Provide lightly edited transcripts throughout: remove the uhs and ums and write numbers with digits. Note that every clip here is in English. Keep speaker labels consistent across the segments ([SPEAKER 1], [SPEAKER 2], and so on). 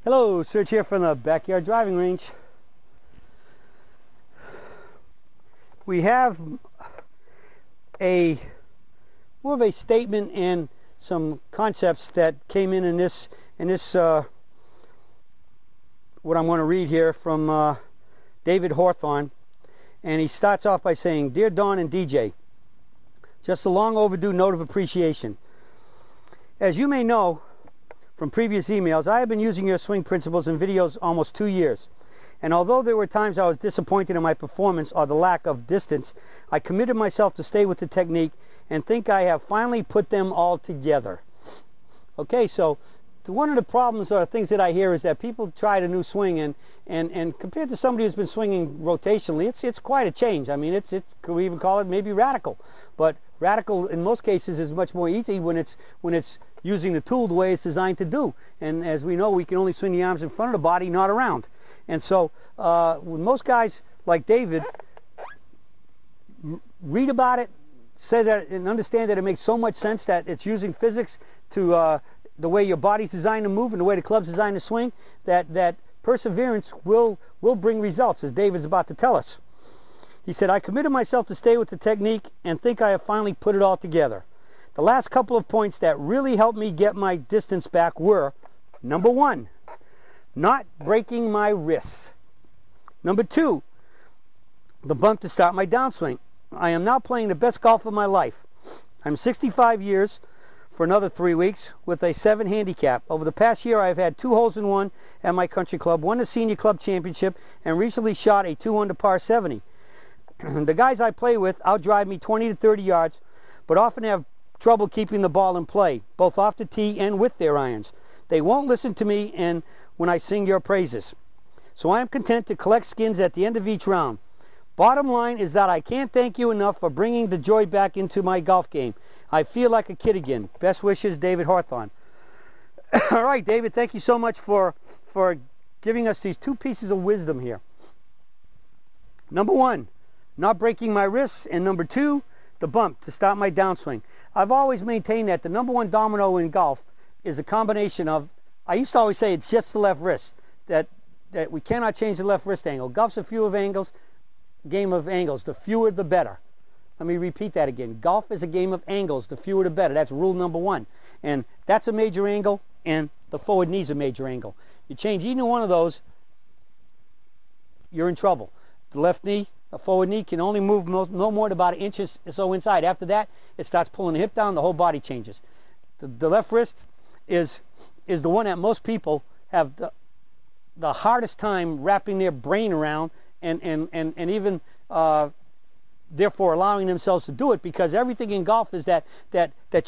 [SPEAKER 1] Hello, Serge here from the backyard driving range. We have more of a statement and some concepts that came in this what I'm going to read here from David Hawthorne, and he starts off by saying, "Dear Don and DJ, just a long overdue note of appreciation. As you may know from previous emails, I have been using your swing principles and videos almost 2 years. And although there were times I was disappointed in my performance or the lack of distance, I committed myself to stay with the technique and think I have finally put them all together." Okay, so one of the problems or things that I hear is that people try a new swing and compared to somebody who's been swinging rotationally, it's quite a change. I mean, it's could we even call it maybe radical? But radical in most cases is much more easy when it's using the tool the way it's designed to do. And as we know, we can only swing the arms in front of the body, not around. And so when most guys like David read about it, say that and understand that it makes so much sense that it's using physics to the way your body's designed to move and the way the club's designed to swing, that perseverance will bring results, as David's about to tell us. He said, "I committed myself to stay with the technique and think I have finally put it all together. The last couple of points that really helped me get my distance back were, number 1, not breaking my wrists. Number 2, the bump to start my downswing. I am now playing the best golf of my life. I'm 65 years for another 3 weeks with a 7 handicap. Over the past year, I've had 2 holes in 1 at my country club, won the senior club championship, and recently shot a 2-under par 70. The guys I play with outdrive me 20 to 30 yards, but often have trouble keeping the ball in play, both off the tee and with their irons. They won't listen to me and when I sing your praises. So I am content to collect skins at the end of each round. Bottom line is that I can't thank you enough for bringing the joy back into my golf game. I feel like a kid again. Best wishes, David Hawthorne." All right, David, thank you so much for giving us these 2 pieces of wisdom here. Number 1, not breaking my wrists, and number 2, the bump to start my downswing. I've always maintained that the number 1 domino in golf is a combination of, I used to always say it's just the left wrist, that we cannot change the left wrist angle. Golf's a game of angles. The fewer the better. Let me repeat that again. Golf is a game of angles. The fewer the better. That's rule number 1. And that's a major angle, and the forward knee's a major angle. You change either one of those, you're in trouble. The left knee, a forward knee, can only move no more than about 1 inch or so inside. After that, it starts pulling the hip down, the whole body changes. The left wrist is the one that most people have the hardest time wrapping their brain around and even therefore allowing themselves to do it, because everything in golf is that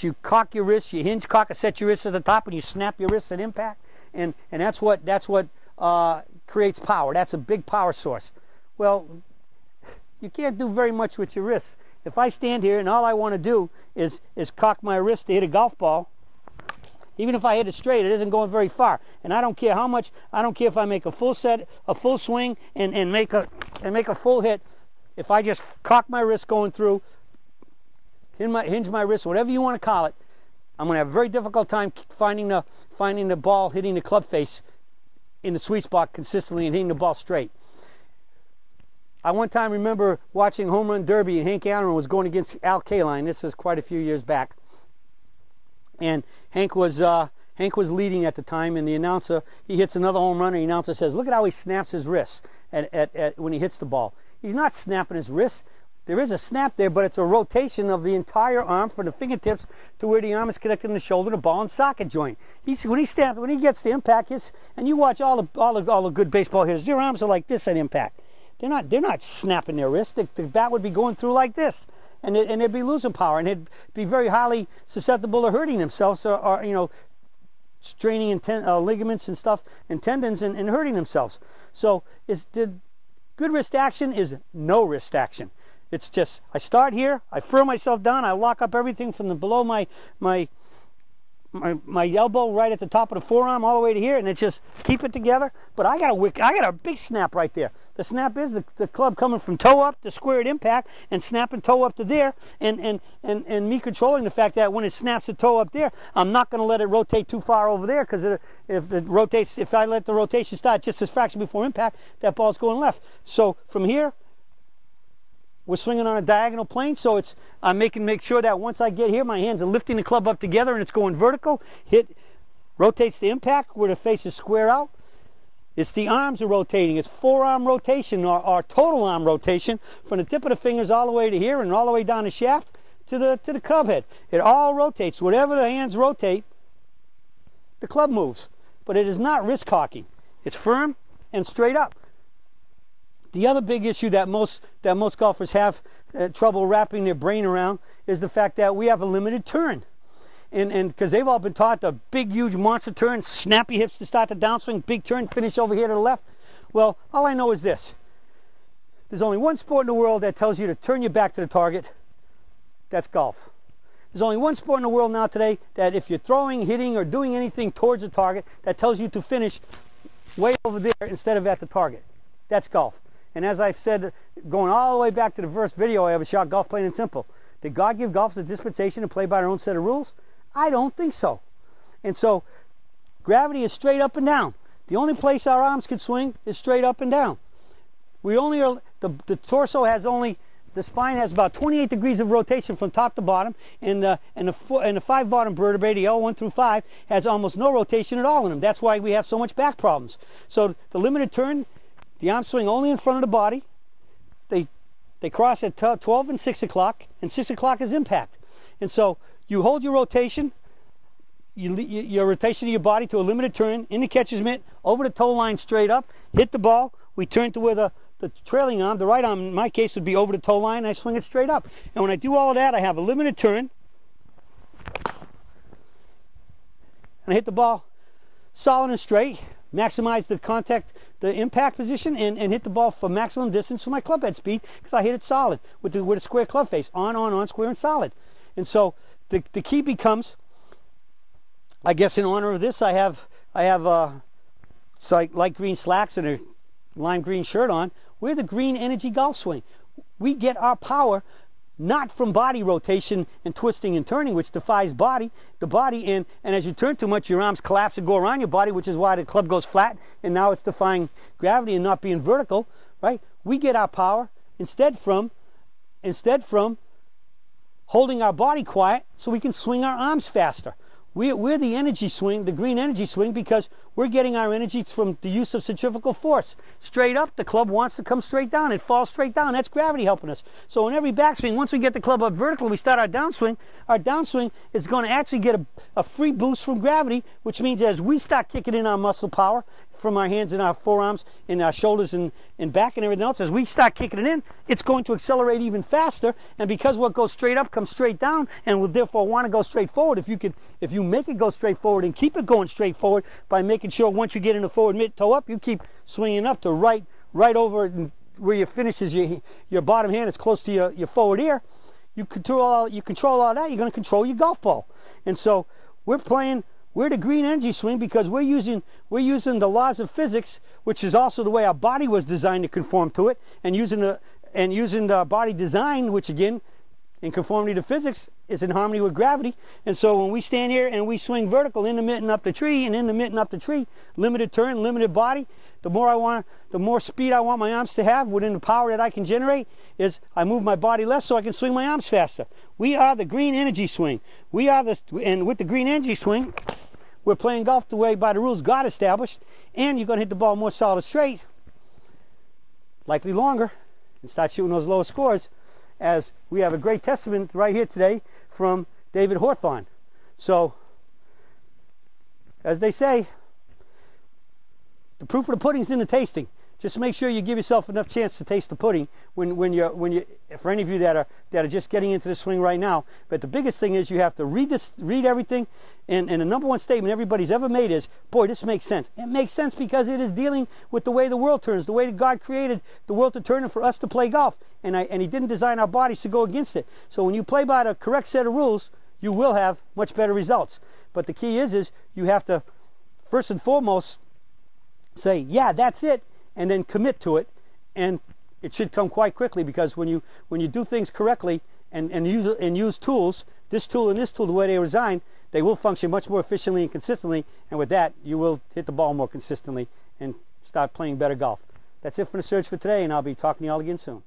[SPEAKER 1] you cock your wrists, you hinge cock, set your wrists at the top, and you snap your wrists at impact, and that's what creates power. That's a big power source. Well, you can't do very much with your wrists. If I stand here and all I want to do is cock my wrist to hit a golf ball, even if I hit it straight, it isn't going very far. And I don't care how much. I don't care if I make a full set, a full swing, and make a full hit. If I just cock my wrist going through, hinge my wrist, whatever you want to call it, I'm going to have a very difficult time finding the ball hitting the club face in the sweet spot consistently and hitting the ball straight. I one time remember watching Home Run Derby, and Hank Aaron was going against Al Kaline. This was quite a few years back, and Hank was leading at the time, and the announcer, he hits another home run, and the announcer says, "Look at how he snaps his wrists when he hits the ball." He's not snapping his wrists. There is a snap there, but it's a rotation of the entire arm from the fingertips to where the arm is connected to the shoulder, the ball and socket joint. When he gets the impact, and you watch all the good baseball hitters, their arms are like this at impact. They're not snapping their wrists. The bat would be going through like this, and they'd be losing power, and they'd be very highly susceptible to hurting themselves, or straining ligaments and stuff and tendons and hurting themselves. So good wrist action is no wrist action. It's just, I start here, I furl myself down, I lock up everything from below my my elbow right at the top of the forearm all the way to here, and it's just keep it together. But I got a big snap right there. The snap is the club coming from toe up to square at impact and snapping toe up to there, and me controlling the fact that when it snaps the toe up there, I'm not going to let it rotate too far over there, because if I let the rotation start just a fraction before impact, that ball's going left. So from here, we're swinging on a diagonal plane, so I'm make sure that once I get here, my hands are lifting the club up together and it's going vertical. Rotates the impact where the face is square out. It's the arms are rotating. It's forearm rotation, or total arm rotation, from the tip of the fingers all the way to here and all the way down the shaft to the club head. It all rotates. Whatever the hands rotate, the club moves. But it is not wrist cocking. It's firm and straight up. The other big issue that most golfers have trouble wrapping their brain around is the fact that we have a limited turn. And because they've all been taught the big, huge monster turn, snappy hips to start the downswing, big turn, finish over here to the left. Well, all I know is this. There's only one sport in the world that tells you to turn your back to the target. That's golf. There's only one sport in the world now today that if you're throwing, hitting, or doing anything towards the target, that tells you to finish way over there instead of at the target. That's golf. And as I've said, going all the way back to the first video I ever shot, Golf Plain and Simple, did God give golfers a dispensation to play by their own set of rules? I don't think so. And so gravity is straight up and down. The only place our arms can swing is straight up and down. We only are, the torso has only, the spine has about 28 degrees of rotation from top to bottom, and the 5 bottom vertebrae, the L1 through 5, has almost no rotation at all in them. That's why we have so much back problems. So the limited turn, the arms swing only in front of the body. They cross at 12 and 6 o'clock, and 6 o'clock is impact. And so you hold your rotation, your rotation of your body to a limited turn, in the catcher's mitt, over the toe line straight up, hit the ball, we turn to where the trailing arm, the right arm in my case, would be over the toe line, and I swing it straight up. And when I do all of that, I have a limited turn, and I hit the ball solid and straight, maximize the contact, the impact position, and hit the ball for maximum distance for my club head speed, because I hit it solid with a square club face, on, square and solid. And so the key becomes, I guess in honor of this, I have light green slacks and a lime green shirt on. We're the green energy golf swing. We get our power not from body rotation and twisting and turning, which defies the body, and as you turn too much, your arms collapse and go around your body, which is why the club goes flat, and now it's defying gravity and not being vertical, right? We get our power instead from holding our body quiet so we can swing our arms faster. We're the energy swing, the green energy swing, because we're getting our energy from the use of centrifugal force. Straight up, the club wants to come straight down. It falls straight down. That's gravity helping us. So in every backswing, once we get the club up vertical, we start our downswing is going to actually get a free boost from gravity, which means as we start kicking in our muscle power from our hands and our forearms and our shoulders and back and everything else, as we start kicking it in, it's going to accelerate even faster. And because what goes straight up comes straight down, and will therefore want to go straight forward, if you make it go straight forward and keep it going straight forward by making sure once you get in the forward mid toe up, you keep swinging up to right over where your finishes your bottom hand is close to your forward ear. You control all that, you're going to control your golf ball. And so we're the green energy swing because we're using the laws of physics, which is also the way our body was designed to conform to it, and using the body design, which again, in conformity to physics, is in harmony with gravity. And so when we stand here and we swing vertical in the mitt and up the tree, limited turn, limited body, the more speed I want my arms to have within the power that I can generate, is I move my body less so I can swing my arms faster. We are the green energy swing. And with the green energy swing, we're playing golf the way by the rules God established, and you're going to hit the ball more solid straight, likely longer, and start shooting those lower scores, as we have a great testament right here today from David Hawthorne. So, as they say, the proof of the pudding's in the tasting. Just make sure you give yourself enough chance to taste the pudding when you for any of you that are just getting into the swing right now. But the biggest thing is you have to read everything, and the number one statement everybody's ever made is, boy, this makes sense. It makes sense because it is dealing with the way the world turns, the way that God created the world to turn, and for us to play golf. And He didn't design our bodies to go against it. So when you play by the correct set of rules, you will have much better results. But the key is you have to, first and foremost, say, yeah, that's it, and then commit to it, and it should come quite quickly, because when you do things correctly and use tools, this tool and this tool, the way they are designed, they will function much more efficiently and consistently, and with that, you will hit the ball more consistently and start playing better golf. That's it for the search for today, and I'll be talking to you all again soon.